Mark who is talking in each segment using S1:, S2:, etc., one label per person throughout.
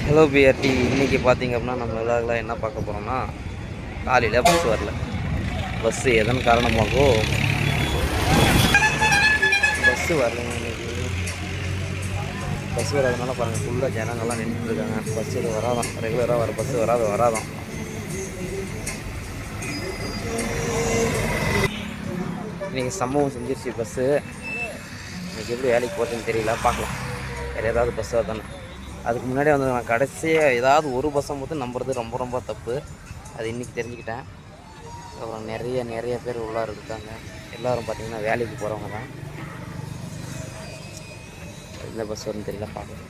S1: Hello BRT. இன்றைக்கி பார்த்திங்க அப்படின்னா நம்ம விழாவில் என்ன பார்க்க போகிறோம்னா, காலையில் பஸ் வரல. பஸ்ஸு எதன் காரணமாகவோ பஸ்ஸு வரலைங்க. இன்றைக்கி பஸ் வராதனால பாருங்கள், ஃபுல்லாக ஜனங்கள்லாம் நின்றுட்டுருக்காங்க. பஸ் இது வராதான், ரெகுலராக வர பஸ்ஸு வராதான். இன்றைக்கி சம்பவம் செஞ்சிருச்சு பஸ்ஸு. இன்றைக்கி எப்படி வேலைக்கு போகிறதுன்னு தெரியல, பார்க்கலாம். வேறு ஏதாவது பஸ் தானே. அதுக்கு முன்னாடி வந்து நான் கடைசியாக ஏதாவது ஒரு பஸ்ஸை மட்டும் நம்புறது ரொம்ப ரொம்ப தப்பு. அது இன்றைக்கி தெரிஞ்சுக்கிட்டேன். அப்புறம் நிறைய பேர் உள்ளார இருக்காங்க. எல்லோரும் பார்த்திங்கன்னா வேலைக்கு போகிறவங்க தான். எந்த பஸ் வரும்னு தெரியல, பார்க்கலாம்.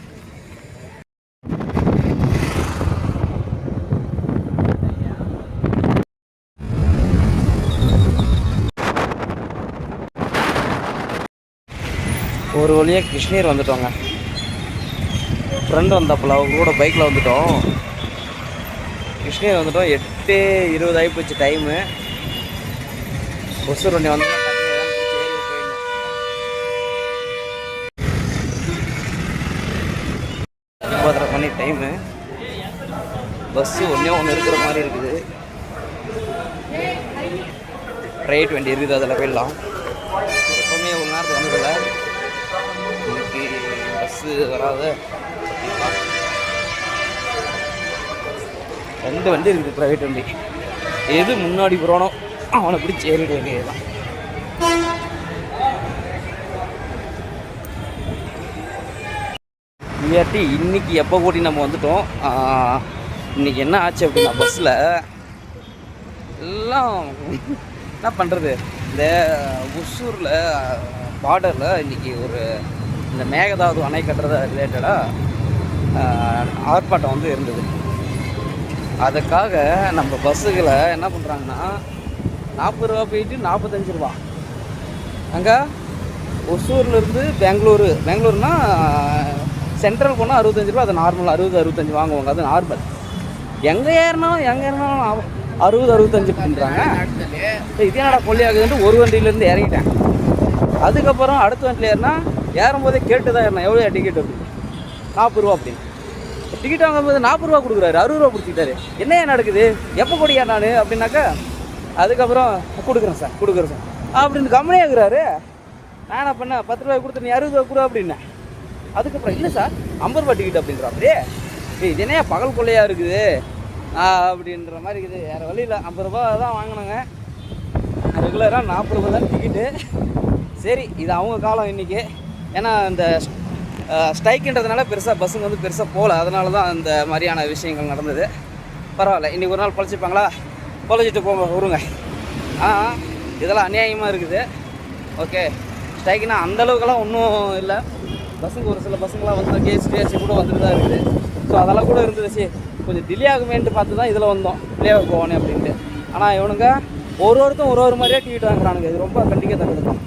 S1: ஒரு வழியாக கிருஷ்ணகிரி வந்துட்டோங்க. ஃப்ரெண்டு வந்தாப்பில் அவங்க கூட பைக்கில் வந்துட்டோம். கிருஷ்ணகிரி வந்துட்டோம். 8:20 ஆகி போச்சு டைமு. ஒசூர் வண்டி வந்து 9:30 மணி டைமு. பஸ்ஸு ஒன்று இருக்கிற மாதிரி இருக்குது. ப்ரைவேட் வண்டி இருக்குது, அதில் போயிடலாம். எப்போவுமே ஒரு நேரத்துக்கு வந்ததில்லை. இன்னைக்கு பஸ்ஸு வராத 2 வண்டி இருக்குது, ப்ரைவேட் வண்டி. எது முன்னாடி போகிறோனோ அவனை பிடிச்சி ஏறிட வேண்டியதுதான். இல்லாட்டி இன்றைக்கி எப்போ கூட்டி நம்ம வந்துட்டோம். இன்றைக்கி என்ன ஆச்சு அப்படின்னா, பஸ்ஸில் எல்லாம் என்ன பண்ணுறது, இந்த ஒசூரில் பார்டரில் இன்றைக்கி ஒரு இந்த மேகதாது அணை கட்டுறத ரிலேட்டடாக ஆர்ப்பாட்டம் வந்து இருந்தது. அதுக்காக நம்ம பஸ்ஸுகளை என்ன பண்ணுறாங்கன்னா, 40 ரூபா போயிட்டு 45 ரூபா. அங்கே ஒசூர்லேருந்து பெங்களூர்னா சென்ட்ரல் போனால் 65 ரூபா. அது நார்மல் 60-65 வாங்குவாங்க, அது நார்மல். எங்கே ஏறினாலும் 60-65 பண்ணுறாங்க. இதே என்னடா கொள்ளையாகுதுன்ட்டு ஒரு வண்டியிலேருந்து இறங்கிட்டேன். அதுக்கப்புறம் அடுத்த வண்டியில் ஏறும்போதே கேட்டு தான் ஏறினேன், எவ்வளோ டிக்கெட் அப்படின்னு. 40 ரூபா அப்படின்னு. டிக்கெட் வாங்கும்போது 40 ரூபா கொடுக்குறாரு, 60 ரூபா கொடுத்துட்டாரு. என்ன நடக்குது, எப்போ கொடியா நான் அப்படின்னாக்கா, அதுக்கப்புறம் கொடுக்குறேன் சார் அப்படின்னு கம்மியாக இருக்கிறாரு. நான் என்ன பண்ணேன், 10 ரூபாய் கொடுத்து நீ 60 ரூபா கொடு அப்படின்னேன். அதுக்கப்புறம் இல்லை சார் 50 ரூபா டிக்கெட் அப்படின்றா. அப்படியே இது என்ன பகல் கொள்ளையாக இருக்குது அப்படின்ற மாதிரி இருக்குது. வேறு வழி இல்லை, 50 ரூபா தான் வாங்கினாங்க. ரெகுலராக 40 ரூபா தான் டிக்கெட்டு. சரி, இது அவங்க காலம் இன்றைக்கி. ஏன்னா இந்த ஸ்ட்ரைக்குன்றதுனால பஸ்ஸுங்க வந்து பெருசாக போகல. அதனால தான் அந்த மாதிரியான விஷயங்கள் நடந்தது. பரவாயில்ல, இன்றைக்கி ஒரு நாள் பொழைச்சிப்பாங்களா, பொழைச்சிட்டு போங்க வருங்க. இதெல்லாம் அநியாயமாக இருக்குது. ஓகே, ஸ்ட்ரைக்குனா அந்தளவுக்கெல்லாம் ஒன்றும் இல்லை. பஸ்ஸுங்க ஒரு சில பஸ்ஸுங்களாம் வந்து கேஸ் கூட வந்துட்டு தான் இருக்குது. ஸோ அதெல்லாம் கூட இருந்தது. சரி, கொஞ்சம் டிலே ஆகுமேன்ட்டு பார்த்து தான் இதில் வந்தோம், டிலேவாக போவானே அப்படின்ட்டு. ஆனால் இவனுங்க ஒருத்தரும் ஒரு மாதிரியே டிக்கெட் வாங்குறானுங்க. இது ரொம்ப கண்டிக்கத்தக்கது தான்.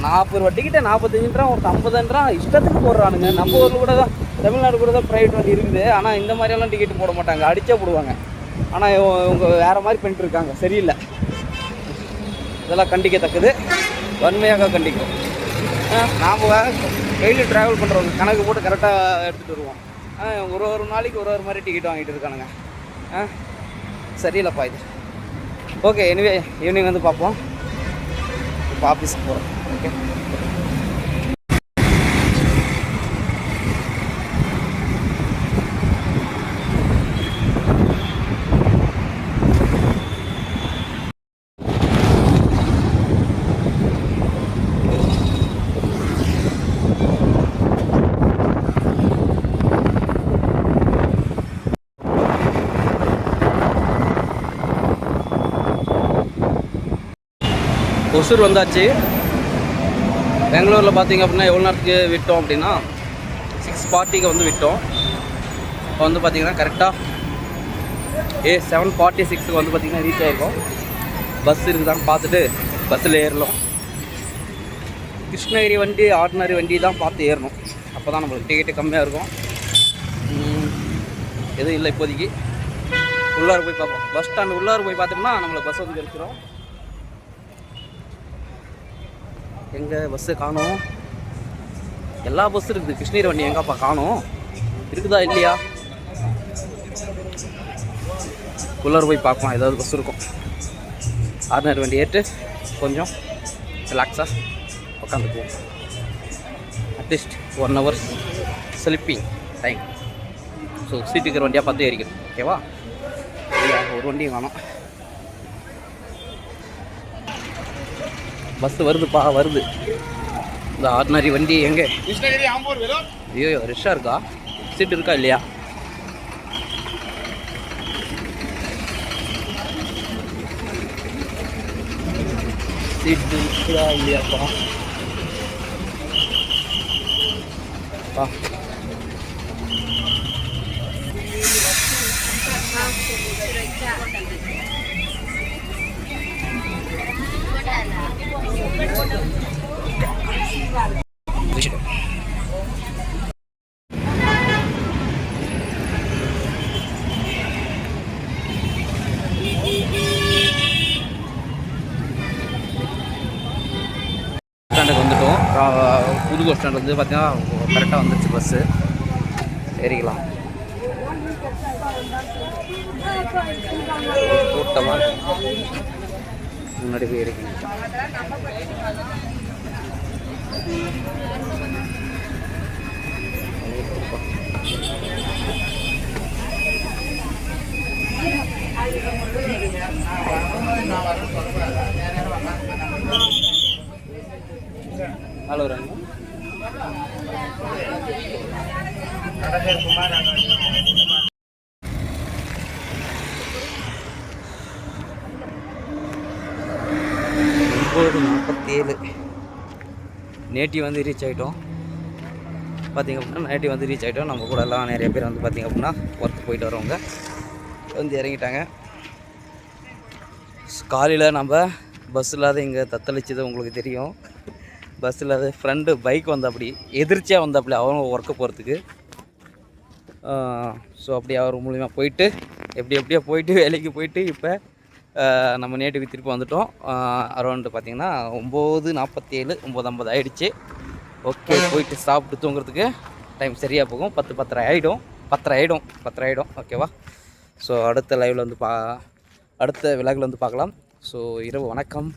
S1: 40 ரூபா டிக்கெட்டை 45 ஒரு 50 இஷ்டத்துக்கு போடுறானுங்க. நம்ம ஊரில் கூட தான், தமிழ்நாடு கூட தான் ப்ரைவேட் வண்டி இருக்குது. ஆனால் இந்த மாதிரியெல்லாம் டிக்கெட்டு போட மாட்டாங்க, அடித்தே போடுவாங்க. ஆனால் இவங்க வேறு மாதிரி பண்ணிட்டு இருக்காங்க, சரியில்லை. இதெல்லாம் கண்டிக்கத்தக்கது, வன்மையாக கண்டிக்கும். நாம் டெய்லி ட்ராவல் பண்ணுறவங்க கணக்கு போட்டு கரெக்டாக எடுத்துகிட்டு வருவோம். ஒரு நாளைக்கு ஒரு மாதிரி டிக்கெட் வாங்கிட்டு இருக்கானுங்க. சரியில்லைப்பா இது. ஓகே, எனிவே ஈவினிங் வந்து பார்ப்போம். இப்போ ஆஃபீஸுக்கு போகிறோம். ஓகே, ஒசூர் வந்தாச்சு. பெங்களூரில் பார்த்திங்க அப்படின்னா எவ்வளோ நேரத்துக்கு விட்டோம் அப்படின்னா 6:40க்கு வந்து விட்டோம். இப்போ வந்து பார்த்திங்கன்னா கரெக்டாக 7:46க்கு வந்து பார்த்திங்கன்னா ரீச் ஆகிருக்கோம். பஸ் இருக்குதான்னு பார்த்துட்டு பஸ்ஸில் ஏறலாம். கிருஷ்ணகிரி வண்டி ஆர்டினரி வண்டி தான் பார்த்து ஏறணும். அப்போ தான் நம்மளுக்கு டிக்கெட்டு கம்மியாக இருக்கும். எதுவும் இல்லை இப்போதைக்கு. உள்ளார போய் பார்ப்போம். பஸ் ஸ்டாண்டு உள்ளார போய் பார்த்தோம்னா நம்மளுக்கு பஸ் வந்து கிடைச்சிடும். எங்கே பஸ்ஸு காணோம். எல்லா பஸ்ஸும் இருக்குது. கிருஷ்ணகிரி வண்டி எங்கப்பா காணும்? இருக்குதா இல்லையா? குள்ளர் போய் பார்க்கலாம், ஏதாவது பஸ் இருக்கும். ஆர்டினரி வண்டி ஏற்று கொஞ்சம் ரிலாக்ஸாக உட்காந்துக்குவோம். At least 1 hour sleeping time. So seat இருக்கிற வண்டியாக பார்த்து ஏறிக்கணும். ஓகேவா? ஒரு வண்டியும் காணும். பஸ் வருதுப்பா, வருது. இந்த ஆர்டினரி வண்டி எங்கே? ஐயோ ரஷ்ஷாக இருக்கா? சீட்டு இருக்கா இல்லையா? சீட்டு இருக்குதா இல்லையாப்பா? ஸ்டாண்டுக்கு வந்துட்டோம். புது பஸ் ஸ்டாண்ட் வந்து பார்த்தீங்கன்னா கரெக்டாக வந்துடுச்சு. பஸ்ஸு ஏறிக்கலாம். கூட்டமாக முன்னாடி போய் ஏறிக்கலாம். ஹலோ ராங்க. நேட்டி வந்து ரீச் ஆகிட்டோம். பார்த்திங்க அப்படின்னா நேட்டி வந்து ரீச் ஆகிட்டோம். நம்ம கூட எல்லாம் நிறைய பேர் வந்து பார்த்திங்க அப்படின்னா ஒர்க் போயிட்டு வரவங்க வந்து இறங்கிட்டாங்க. காலையில் நம்ம பஸ் இல்லாத இங்கே தத்தளிச்சது உங்களுக்கு தெரியும். பஸ் இல்லாத ஃப்ரெண்டு பைக் வந்தாப்படி, எதிர்ச்சியாக வந்தாப்படி அவங்க ஒர்க்கு போகிறதுக்கு. ஸோ அப்படி அவர் மூலிமா போயிட்டு எப்படியோ போயிட்டு வேலைக்கு போயிட்டு இப்போ நம்ம நேட்டுக்கு திருப்பி வந்துட்டோம். அரௌண்டு பார்த்திங்கன்னா 9:47 9:50 ஆகிடுச்சு. ஓகே, போயிட்டு சாப்பிட்டு தூங்குறதுக்கு டைம் சரியாக போகும். 10:30 ஆகிடும். 10:30 ஆகிடும். ஓகேவா? ஸோ அடுத்த லைவில் வந்து அடுத்த விலாகில் வந்து பார்க்கலாம். ஸோ இரவு வணக்கம்.